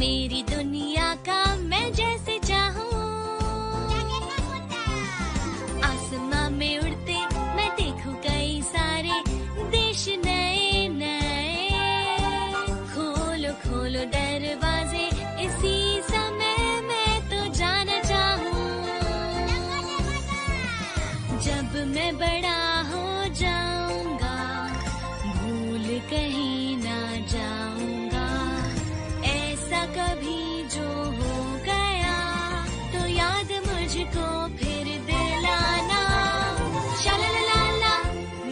मेरी दुनिया का मैं जैसे चाहूँ। आसमां में उड़ते मैं देखूं कई सारे देश नए नए। खोलो खोलो दरवाजे इसी समय मैं तो जाना चाहूँ। जब मैं बड़ा हो जाऊंगा भूल कहीं ना जाऊंगा। ऐसा कभी जो हो गया तो याद मुझको फिर दिलाना। शालालाला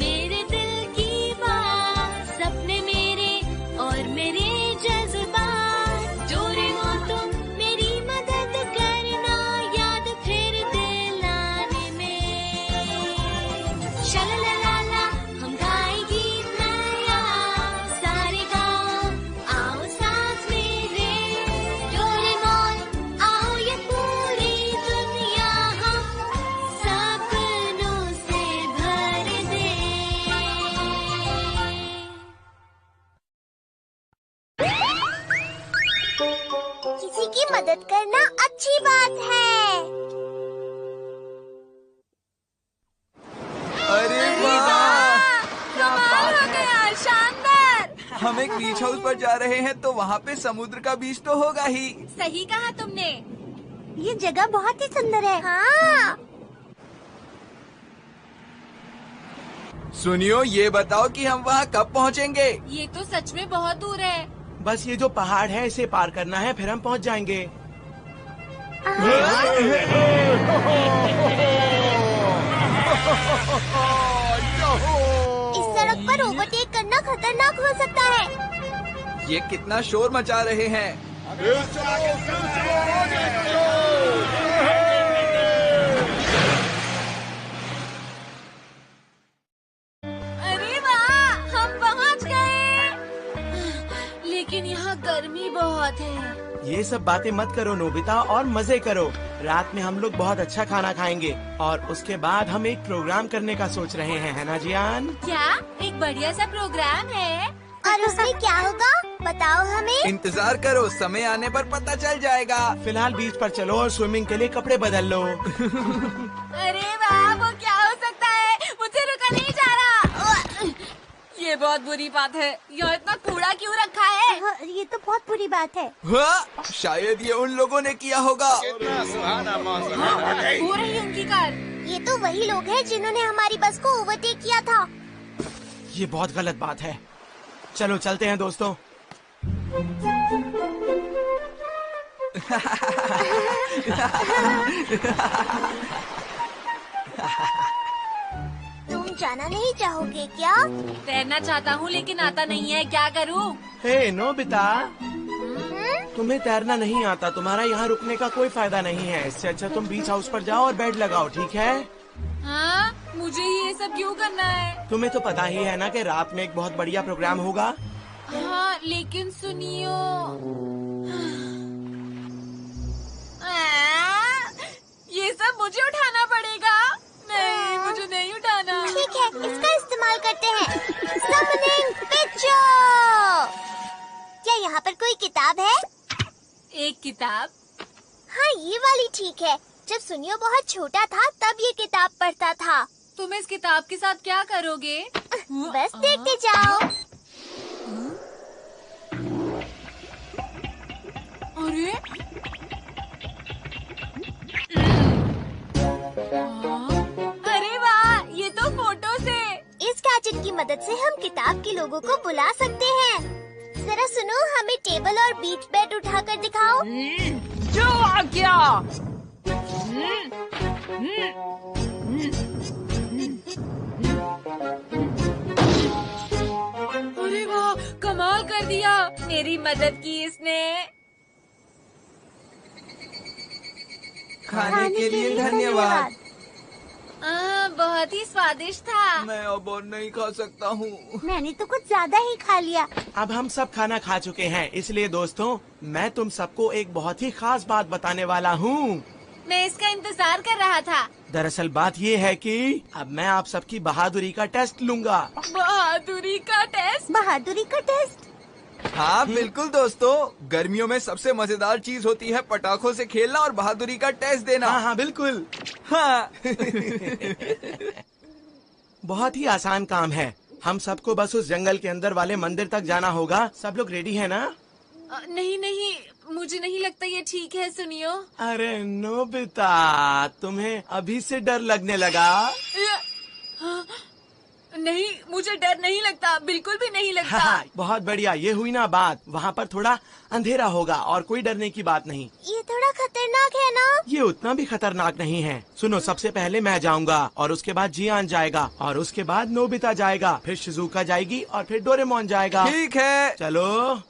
मेरे दिल की बात, सपने मेरे और मेरे जज्बात। जोरे हो तुम मेरी मदद करना याद फिर दिलाने में। शालालाला हम गाए गीत नया सारे गाओ आओ साथ मेरे। डोरेमोन आओ ये पूरी दुनिया हम सपनों से भर दे। किसी की मदद करना अच्छी बात है। अरे वाह! क्या बात है! गया, शानदार। हम एक बीच हाउस पर जा रहे हैं तो वहाँ पे समुद्र का बीच तो होगा ही। सही कहा तुमने। ये जगह बहुत ही सुंदर है। हाँ। सुनियो, ये बताओ कि हम वहाँ कब पहुँचेंगे? ये तो सच में बहुत दूर है। बस ये जो पहाड़ है इसे पार करना है, फिर हम पहुंच जाएंगे। इस सड़क पर ओवरटेक करना खतरनाक हो सकता है। ये कितना शोर मचा रहे हैं। अरे वाह, हम पहुंच गए। लेकिन यहाँ गर्मी बहुत है। ये सब बातें मत करो नोबिता और मजे करो। रात में हम लोग बहुत अच्छा खाना खाएंगे और उसके बाद हम एक प्रोग्राम करने का सोच रहे हैं, है ना जियान? क्या एक बढ़िया सा प्रोग्राम है? और उसमें क्या होगा बताओ हमें। इंतजार करो, समय आने पर पता चल जाएगा। फिलहाल बीच पर चलो और स्विमिंग के लिए कपड़े बदल लो। अरे वाह, वो क्या हो सकता है? मुझे रुका नहीं जा रहा। ये बहुत बुरी बात है। यहाँ इतना कूड़ा क्यों रखा है? ये तो बहुत बुरी बात है। हाँ, शायद ये उन लोगों ने किया होगा। हो रही उनकी कार। ये तो वही लोग हैं जिन्होंने हमारी बस को ओवरटेक किया था। ये बहुत गलत बात है। चलो चलते हैं दोस्तों। तुम जाना नहीं चाहोगे क्या? तैरना चाहता हूँ लेकिन आता नहीं है, क्या करूँ? हे नोबिता, तुम्हें तैरना नहीं आता, तुम्हारा यहाँ रुकने का कोई फायदा नहीं है। इससे अच्छा तुम बीच हाउस पर जाओ और बेड लगाओ, ठीक है? हाँ, मुझे ये सब क्यों करना है? तुम्हें तो पता ही है ना कि रात में एक बहुत बढ़िया प्रोग्राम होगा। हाँ, लेकिन सुनियो। ये सब मुझे उठाना पड़ेगा। नहीं, मुझे नहीं उठाना। ठीक है, इसका इस्तेमाल करते हैं। Summoning picture। क्या यहाँ पर कोई किताब है? एक किताब? हाँ, ये वाली ठीक है। जब सुनियो बहुत छोटा था तब ये किताब पढ़ता था। तुम इस किताब के साथ क्या करोगे? बस देखते जाओ। अरे अरे वाह, ये तो फोटोज है। इस गैजेट की मदद से हम किताब के लोगों को बुला सकते हैं। जरा सुनो, हमें टेबल और बीच बेड उठाकर दिखाओ। जो आ गया। अरे वाह, कमाल कर दिया। मेरी मदद की इसने। खाने के लिए धन्यवाद। बहुत ही स्वादिष्ट था। मैं अब और नहीं खा सकता हूँ। मैंने तो कुछ ज्यादा ही खा लिया। अब हम सब खाना खा चुके हैं, इसलिए दोस्तों मैं तुम सबको एक बहुत ही खास बात बताने वाला हूँ। मैं इसका इंतजार कर रहा था। दरअसल बात ये है कि अब मैं आप सबकी बहादुरी का टेस्ट लूंगा। बहादुरी का टेस्ट? बहादुरी का टेस्ट? हाँ बिल्कुल दोस्तों, गर्मियों में सबसे मजेदार चीज होती है पटाखों से खेलना और बहादुरी का टेस्ट देना। हाँ हाँ बिल्कुल। हाँ। बहुत ही आसान काम है। हम सबको बस उस जंगल के अंदर वाले मंदिर तक जाना होगा। सब लोग रेडी है ना? नहीं नहीं, मुझे नहीं लगता ये ठीक है। सुनियो। अरे नोबिता, तुम्हें अभी से डर लगने लगा? नहीं, मुझे डर नहीं लगता, बिल्कुल भी नहीं लगता। हाँ, बहुत बढ़िया, ये हुई ना बात। वहाँ पर थोड़ा अंधेरा होगा और कोई डरने की बात नहीं। ये थोड़ा खतरनाक है ना? ये उतना भी खतरनाक नहीं है। सुनो, सबसे पहले मैं जाऊंगा और उसके बाद जियान जाएगा और उसके बाद नोबिता जाएगा, फिर शिजुका जाएगी और फिर डोरेमोन जाएगा। ठीक है, चलो।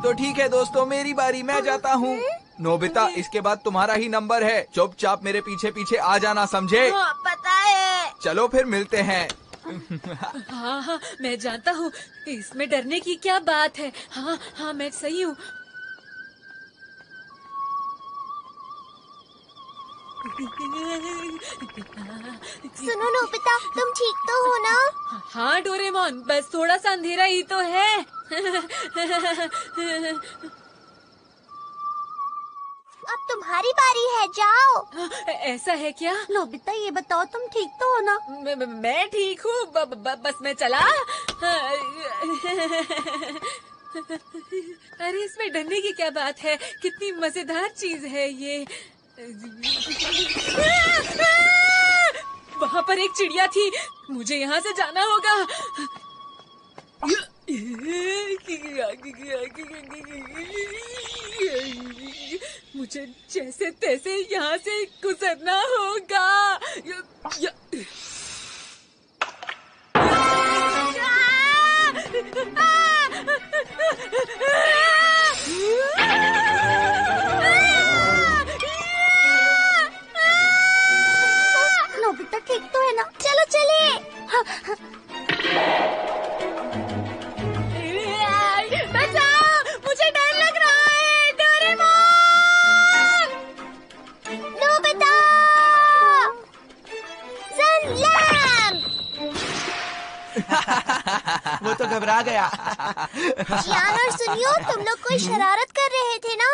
तो ठीक है दोस्तों, मेरी बारी, मैं जाता हूँ। नोबिता, इसके बाद तुम्हारा ही नंबर है। चुपचाप मेरे पीछे पीछे आ जाना, समझे? हाँ, पता है। चलो फिर मिलते हैं। हाँ हाँ, मैं जानता हूँ, इसमें डरने की क्या बात है। हाँ हाँ, मैं सही हूँ। सुनो नोबिता, तुम ठीक तो हो ना? हाँ डोरेमोन, बस थोड़ा सा अंधेरा ही तो है। अब तुम्हारी बारी है, जाओ। ऐसा है क्या? नोबिता, ये बताओ तुम ठीक तो हो ना? मैं ठीक हूँ, बस मैं चला। अरे इसमें डरने की क्या बात है, कितनी मजेदार चीज है ये। वहाँ पर एक चिड़िया थी, मुझे यहाँ से जाना होगा। मुझे जैसे तैसे यहाँ से गुजरना होगा। नोबिता ठीक तो है ना? चलो चलिए। बचाओ, मुझे डर लग रहा है। डोरेमोन! नोबिता! सन लैम्प! वो तो घबरा गया। जियान और सुनियो, तुम लोग कोई शरारत कर रहे थे ना?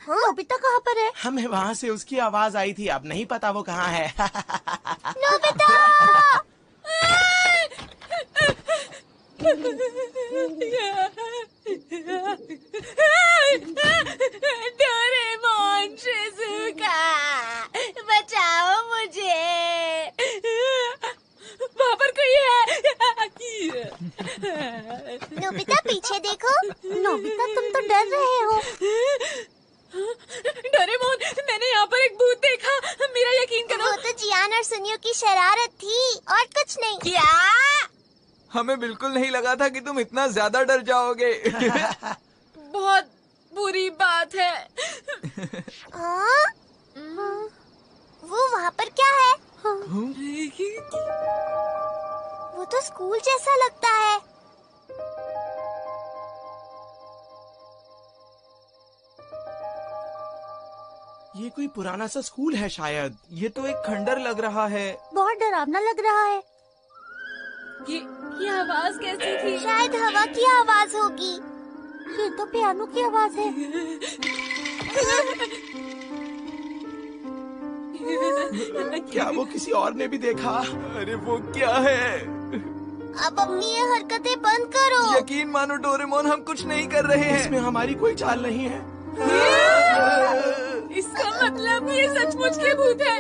नोबिता कहाँ पर है? हमें वहाँ से उसकी आवाज आई थी, अब नहीं पता वो कहाँ है। नोबिता! डोरेमोन, शिजुका, बचाओ मुझे। वहाँ पर कोई है। नोबिता, पीछे देखो। नोबिता, तुम तो डर रहे हो। डोरेमोन, मैंने यहाँ पर एक भूत देखा, मेरा यकीन करो। वो तो जियान और सुनियो की शरारत थी और कुछ नहीं। क्या? हमें बिल्कुल नहीं लगा था कि तुम इतना ज्यादा डर जाओगे। बहुत बुरी बात है। हाँ? वो वहाँ पर क्या है? वो तो स्कूल जैसा लगता है। ये कोई पुराना सा स्कूल है शायद। ये तो एक खंडर लग रहा है। बहुत डरावना लग रहा है। ये आवाज कैसी थी? शायद हवा की आवाज होगी। ये तो पियानो की आवाज है। क्या वो किसी और ने भी देखा? अरे वो क्या है? अब अपनी ये हरकतें बंद करो। यकीन मानो डोरेमोन, हम कुछ नहीं कर रहे हैं। इसमें हमारी कोई चाल नहीं है। इसका मतलब ये सचमुच के भूत है।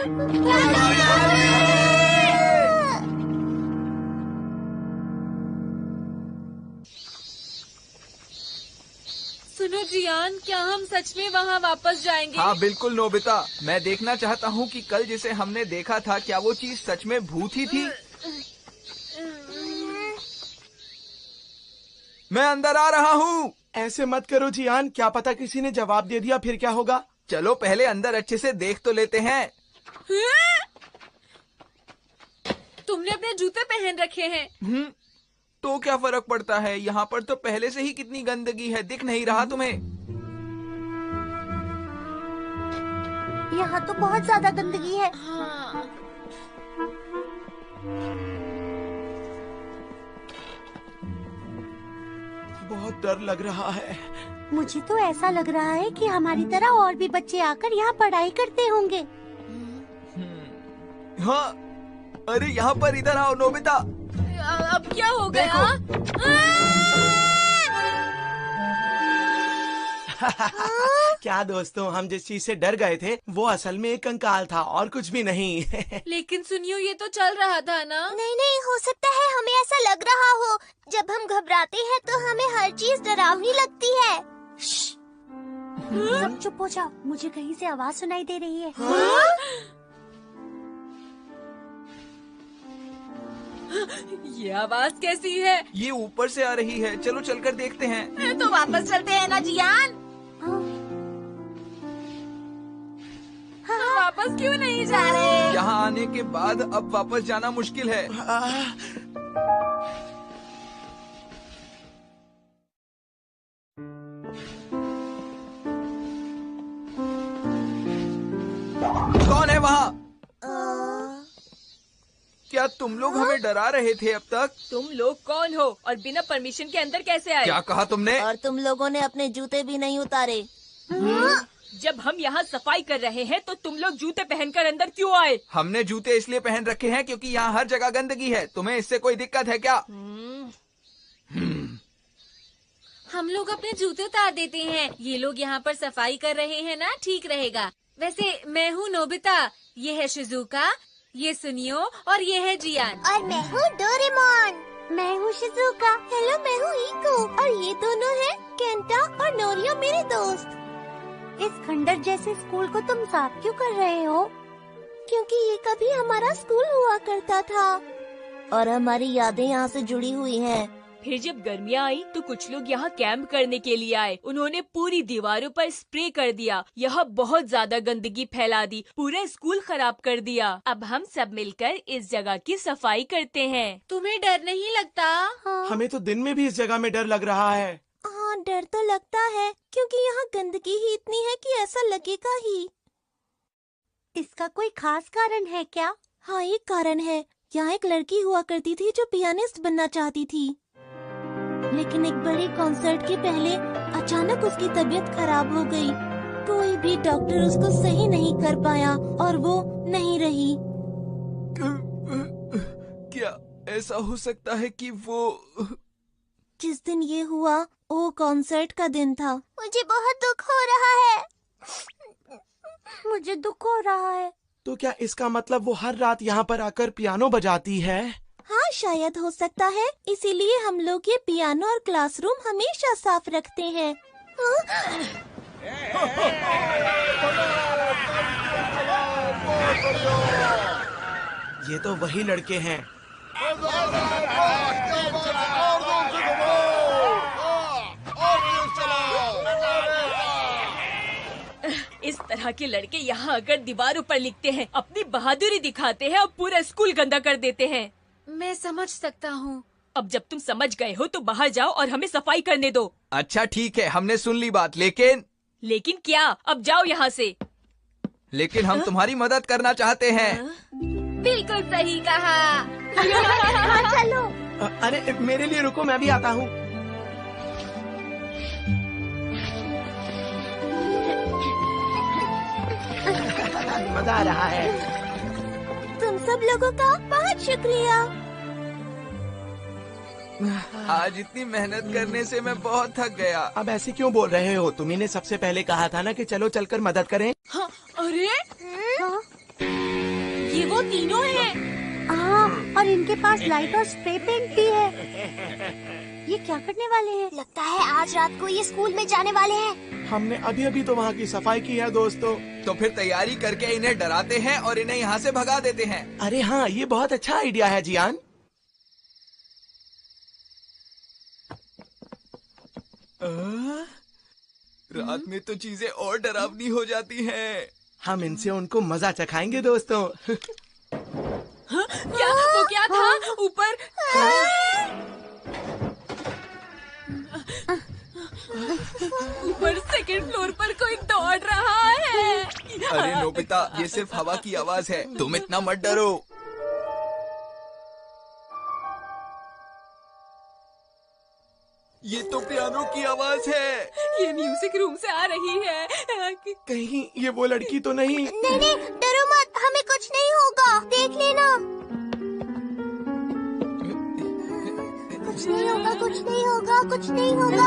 सुनो जियान, क्या हम सच में वहाँ वापस जाएंगे? हाँ बिल्कुल नोबिता, मैं देखना चाहता हूँ कि कल जिसे हमने देखा था, क्या वो चीज सच में भूत ही थी। मैं अंदर आ रहा हूँ। ऐसे मत करो जियान, क्या पता किसी ने जवाब दे दिया, फिर क्या होगा? चलो पहले अंदर अच्छे से देख तो लेते हैं। तुमने अपने जूते पहन रखे हैं। तो क्या फर्क पड़ता है, यहाँ पर तो पहले से ही कितनी गंदगी है, दिख नहीं रहा तुम्हें? यहाँ तो बहुत ज्यादा गंदगी है। हाँ। बहुत डर लग रहा है। मुझे तो ऐसा लग रहा है कि हमारी तरह और भी बच्चे आकर यहाँ पढ़ाई करते होंगे। हाँ, अरे यहाँ पर इधर आओ नोबिता। अब क्या हो गया? क्या दोस्तों, हम जिस चीज से डर गए थे वो असल में एक कंकाल था और कुछ भी नहीं। लेकिन सुनियो, ये तो चल रहा था ना। नहीं नहीं, हो सकता है हमें ऐसा लग रहा हो। जब हम घबराते हैं तो हमें हर चीज डरावनी लगती है। सब चुप हो जाओ, मुझे कहीं से आवाज सुनाई दे रही है। ये आवाज कैसी है? ये ऊपर से आ रही है, चलो चलकर देखते हैं। तो वापस चलते हैं ना जियान। वापस क्यों नहीं जा रहे? यहाँ आने के बाद अब वापस जाना मुश्किल है। कौन है वहाँ? क्या तुम लोग हमें डरा रहे थे अब तक? तुम लोग कौन हो और बिना परमिशन के अंदर कैसे आए? क्या कहा तुमने? और तुम लोगों ने अपने जूते भी नहीं उतारे। जब हम यहाँ सफाई कर रहे हैं तो तुम लोग जूते पहनकर अंदर क्यों आए? हमने जूते इसलिए पहन रखे हैं क्योंकि यहाँ हर जगह गंदगी है। तुम्हें इससे कोई दिक्कत है क्या? हम लोग अपने जूते उतार देते हैं। ये लोग यहाँ पर सफाई कर रहे हैं ना, ठीक रहेगा। वैसे मैं हूँ नोबिता, ये है शिजुका, ये सुनियो और ये है जियान। और मैं हूँ डोरेमोन। मैं हूँ शिजुका। हेलो, मैं हूँ ईको। और ये दोनों हैं केंटा और नोरियो, मेरे दोस्त। इस खंडर जैसे स्कूल को तुम साफ क्यों कर रहे हो? क्योंकि ये कभी हमारा स्कूल हुआ करता था और हमारी यादें यहाँ से जुड़ी हुई हैं। फिर जब गर्मियाँ आई तो कुछ लोग यहाँ कैंप करने के लिए आए। उन्होंने पूरी दीवारों पर स्प्रे कर दिया। यह बहुत ज्यादा गंदगी फैला दी, पूरा स्कूल खराब कर दिया। अब हम सब मिलकर इस जगह की सफाई करते हैं। तुम्हें डर नहीं लगता? हाँ, हमें तो दिन में भी इस जगह में डर लग रहा है। हाँ, डर तो लगता है क्योंकि यहाँ गंदगी ही इतनी है कि ऐसा लगेगा ही। इसका कोई खास कारण है क्या? हाँ, एक कारण है। यहाँ एक लड़की हुआ करती थी जो पियानिस्ट बनना चाहती थी, लेकिन एक बड़े कॉन्सर्ट के पहले अचानक उसकी तबीयत खराब हो गई। कोई भी डॉक्टर उसको सही नहीं कर पाया और वो नहीं रही। क्या ऐसा हो सकता है कि वो... जिस दिन ये हुआ वो कॉन्सर्ट का दिन था। मुझे बहुत दुख हो रहा है। मुझे दुख हो रहा है। तो क्या इसका मतलब वो हर रात यहाँ पर आकर पियानो बजाती है? हाँ, शायद हो सकता है। इसीलिए हम लोग ये पियानो और क्लासरूम हमेशा साफ रखते हैं। ये तो वही लड़के हैं। इस तरह के लड़के यहाँ आकर दीवारों पर लिखते हैं, अपनी बहादुरी दिखाते हैं और पूरा स्कूल गंदा कर देते हैं। मैं समझ सकता हूँ। अब जब तुम समझ गए हो तो बाहर जाओ और हमें सफाई करने दो। अच्छा ठीक है, हमने सुन ली बात, लेकिन क्या? अब जाओ यहाँ से। लेकिन हम तुम्हारी मदद करना चाहते हैं। बिल्कुल सही कहा। हाँ, चलो। अरे मेरे लिए रुको, मैं भी आता हूँ। मजा आ रहा है। तुम सब लोगों का बहुत शुक्रिया। आज इतनी मेहनत करने से मैं बहुत थक गया। अब ऐसे क्यों बोल रहे हो? तुम्ही ने सबसे पहले कहा था ना कि चलो चलकर मदद करें। हाँ, अरे हाँ? ये वो तीनों हैं। हाँ, और इनके पास लाइट और स्प्रे पेंट भी है। ये क्या करने वाले हैं? लगता है आज रात को ये स्कूल में जाने वाले हैं। हमने अभी अभी तो वहाँ की सफाई की है दोस्तों। तो फिर तैयारी करके इन्हें डराते हैं और इन्हें यहाँ से भगा देते हैं। अरे हाँ, ये बहुत अच्छा आइडिया है जियान। रात में तो चीजें और डरावनी हो जाती हैं। हम इनसे उनको मजा चखाएंगे दोस्तों। क्या वो क्या था ऊपर? ऊपर सेकंड फ्लोर पर कोई दौड़ रहा है। अरे नोबिता, ये सिर्फ हवा की आवाज है, तुम इतना मत डरो। ये तो पियानो की आवाज है। ये म्यूजिक रूम से आ रही है। कहीं ये वो लड़की तो नहीं? नहीं नहीं, डरो मत, हमें कुछ नहीं होगा, देख लेना। कुछ नहीं होगा, कुछ नहीं होगा, कुछ नहीं होगा।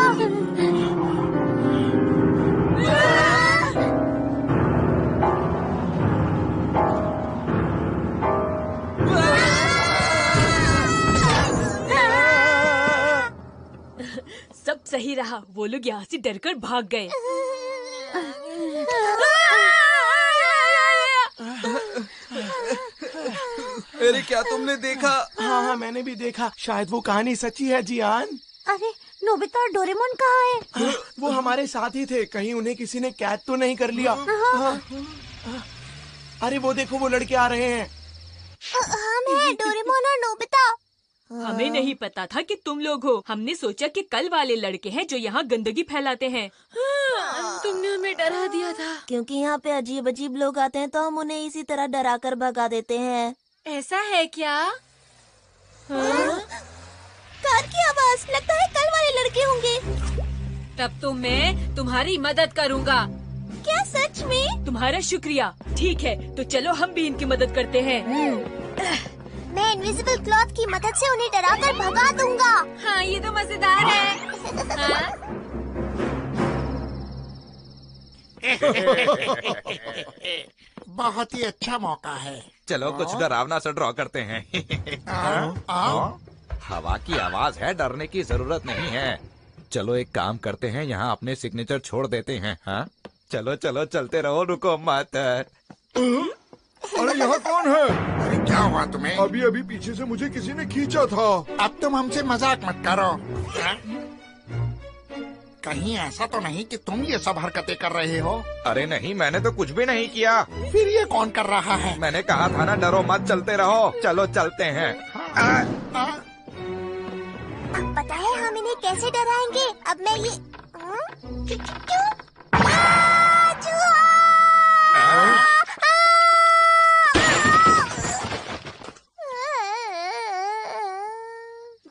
सब सही रहा, वो लोग यहाँ से डरकर भाग गए। अरे क्या तुमने देखा? हाँ हाँ, मैंने भी देखा। शायद वो कहानी सच्ची है जियान। अरे नोबिता और डोरेमोन कहाँ है? वो हमारे साथ ही थे, कहीं उन्हें किसी ने कैद तो नहीं कर लिया? हाँ। अरे वो देखो, वो लड़के आ रहे हैं। हम हैं डोरेमोन और नोबिता। हमें नहीं पता था कि तुम लोग हो। हमने सोचा कि कल वाले लड़के हैं जो यहाँ गंदगी फैलाते हैं। तुमने हमें डरा दिया था। क्योंकि यहाँ पे अजीब अजीब लोग आते हैं तो हम उन्हें इसी तरह डरा कर भगा देते हैं। ऐसा है क्या? कार की आवाज, लगता है कल वाले लड़के होंगे। तब तो मैं तुम्हारी मदद करूँगा। क्या सच में? तुम्हारा शुक्रिया। ठीक है, तो चलो हम भी इनकी मदद करते हैं। मैं इनविजिबल क्लॉथ की मदद से उन्हें डराकर भगा दूंगा। हाँ, ये तो मजेदार है। हाँ? बहुत ही अच्छा मौका है। चलो कुछ डरावना सा ड्रॉ करते हैं। हवा की आवाज है, डरने की जरूरत नहीं है। चलो एक काम करते हैं, यहाँ अपने सिग्नेचर छोड़ देते हैं। हाँ चलो चलो, चलते रहो, रुको मत। अरे यहाँ कौन है? अरे क्या हुआ तुम्हें? अभी अभी पीछे से मुझे किसी ने खींचा था। अब तुम हमसे मजाक मत करो। कहीं ऐसा तो नहीं कि तुम ये सब हरकतें कर रहे हो? अरे नहीं, मैंने तो कुछ भी नहीं किया। फिर ये कौन कर रहा है? मैंने कहा था ना, डरो मत, चलते रहो। चलो चलते हैं। अब पता है हम इन्हें कैसे डराएंगे। अब मैं ये क्यों?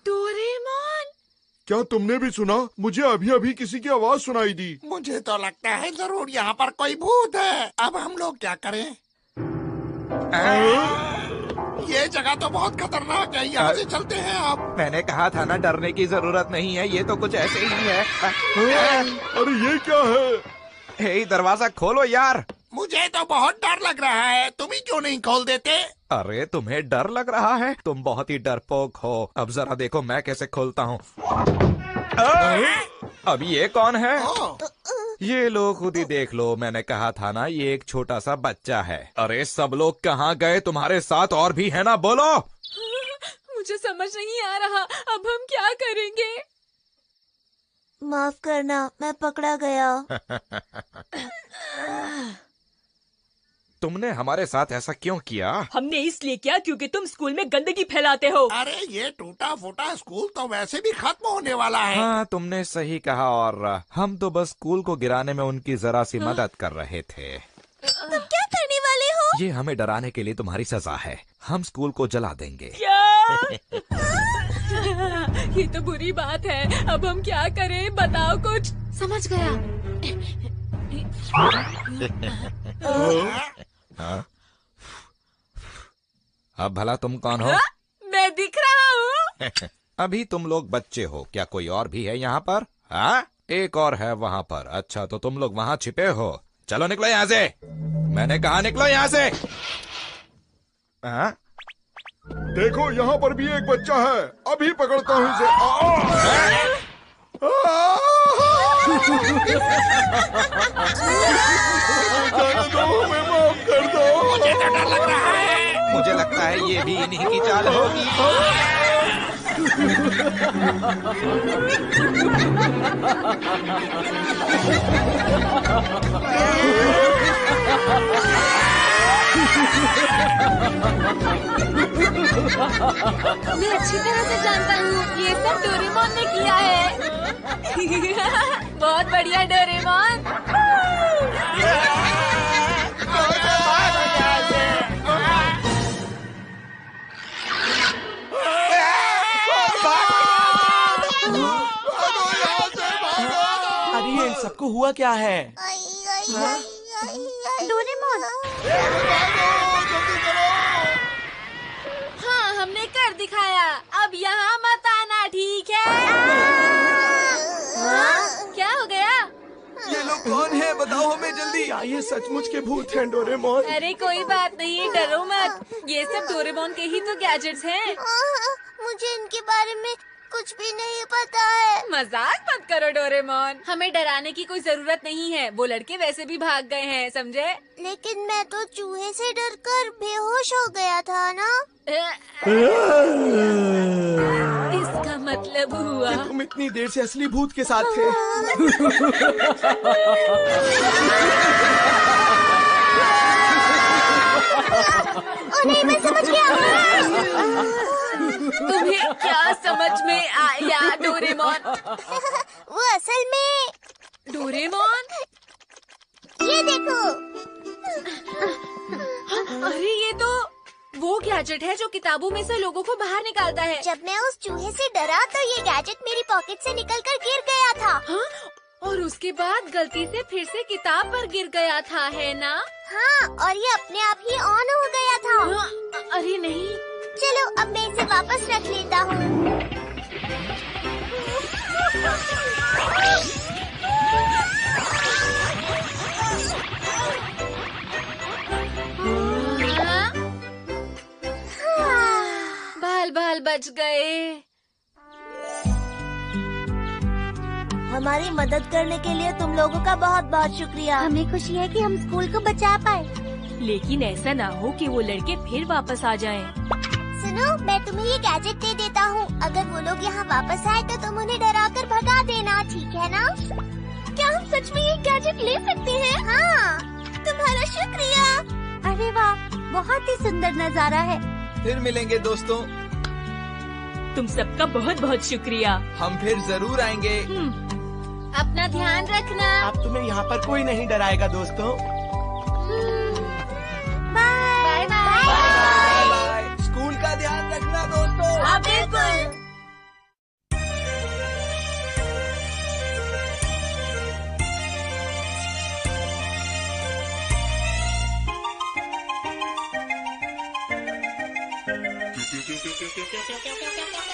डोरेमोन, क्या तुमने भी सुना? मुझे अभी अभी किसी की आवाज सुनाई दी। मुझे तो लगता है जरूर यहाँ पर कोई भूत है। अब हम लोग क्या करें? ये जगह तो बहुत खतरनाक है, यहाँ से चलते हैं अब। मैंने कहा था ना, डरने की जरूरत नहीं है, ये तो कुछ ऐसे ही है। अरे ये क्या है? हे, दरवाजा खोलो यार। मुझे तो बहुत डर लग रहा है, तुम ही क्यों नहीं खोल देते? अरे तुम्हें डर लग रहा है? तुम बहुत ही डरपोक हो। अब जरा देखो मैं कैसे खोलता हूँ। अब ये कौन है? ये लो, खुद ही देख लो। मैंने कहा था ना, ये एक छोटा सा बच्चा है। अरे सब लोग कहाँ गए? तुम्हारे साथ और भी है ना, बोलो। मुझे समझ नहीं आ रहा, अब हम क्या करेंगे? माफ करना, मैं पकड़ा गया। तुमने हमारे साथ ऐसा क्यों किया? हमने इसलिए किया क्योंकि तुम स्कूल में गंदगी फैलाते हो। अरे ये टूटा फूटा स्कूल तो वैसे भी खत्म होने वाला है। हाँ, तुमने सही कहा। और हम तो बस स्कूल को गिराने में उनकी जरा सी मदद कर रहे थे। तुम क्या करने वाले हो? ये हमें डराने के लिए तुम्हारी सजा है। हम स्कूल को जला देंगे। क्या? ये तो बुरी बात है। अब हम क्या करें? बताओ कुछ। समझ गया। हाँ? अब भला तुम कौन हो? मैं दिख रहा हूँ। अभी तुम लोग बच्चे हो, क्या कोई और भी है यहाँ पर? हाँ, एक और है वहाँ पर। अच्छा, तो तुम लोग वहाँ छिपे हो। चलो निकलो यहाँ से। मैंने कहा निकलो यहाँ से। हाँ? देखो यहाँ पर भी एक बच्चा है, अभी पकड़ता हूँ इसे। जाने दो, हमें माफ कर दो। मुझे तो डर लग रहा है। मुझे लगता है ये भी इन्हीं की चाल होगी। मैं अच्छी तरह से जानता हूँ, ये सब डोरेमोन ने किया है। बहुत बढ़िया डोरेमोन। हुआ क्या है? डोरेमोन। हाँ, हमने कर दिखाया। अब यहाँ मत आना, ठीक है? हाँ? क्या हो गया? ये लोग कौन है? बताओ हमें जल्दी। क्या ये सचमुच के भूत हैं डोरेमोन? अरे कोई बात नहीं, डरो मत। ये सब डोरेमोन के ही तो गैजेट्स हैं। मुझे इनके बारे में कुछ भी नहीं पता है। मजाक मत करो डोरेमोन, हमें डराने की कोई जरूरत नहीं है। वो लड़के वैसे भी भाग गए हैं, समझे? लेकिन मैं तो चूहे से डरकर बेहोश हो गया था ना। इसका मतलब हुआ कि तुम इतनी देर से असली भूत के साथ थे। नहीं, मैं समझ गया। तुम्हें क्या समझ में आया डोरेमोन? वो असल में डोरेमोन? ये देखो। अरे ये तो वो गैजेट है जो किताबों में से लोगों को बाहर निकालता है। जब मैं उस चूहे से डरा तो ये गैजेट मेरी पॉकेट से निकलकर गिर गया था। हाँ? और उसके बाद गलती से फिर से किताब पर गिर गया था, है ना? हाँ, और ये अपने आप ही ऑन हो गया था। हाँ, अरे नहीं। चलो अब मैं इसे वापस रख लेता हूँ। बाल बाल बच गए। हमारी मदद करने के लिए तुम लोगों का बहुत बहुत शुक्रिया। हमें खुशी है कि हम स्कूल को बचा पाए। लेकिन ऐसा ना हो कि वो लड़के फिर वापस आ जाएं। सुनो, मैं तुम्हें ये गैजेट दे देता हूँ। अगर वो लोग यहाँ वापस आए तो तुम उन्हें डराकर भगा देना, ठीक है ना? क्या हम सच में ये गैजेट ले सकते हैं? हाँ, तुम्हारा शुक्रिया। अरे वाह, बहुत ही सुंदर नजारा है। फिर मिलेंगे दोस्तों। तुम सबका बहुत बहुत शुक्रिया। हम फिर जरूर आएंगे। अपना ध्यान रखना। अब तुम्हें यहाँ पर कोई नहीं डराएगा दोस्तों। Bye bye. बाय। स्कूल का ध्यान रखना दोस्तों। हाँ बिल्कुल। क्या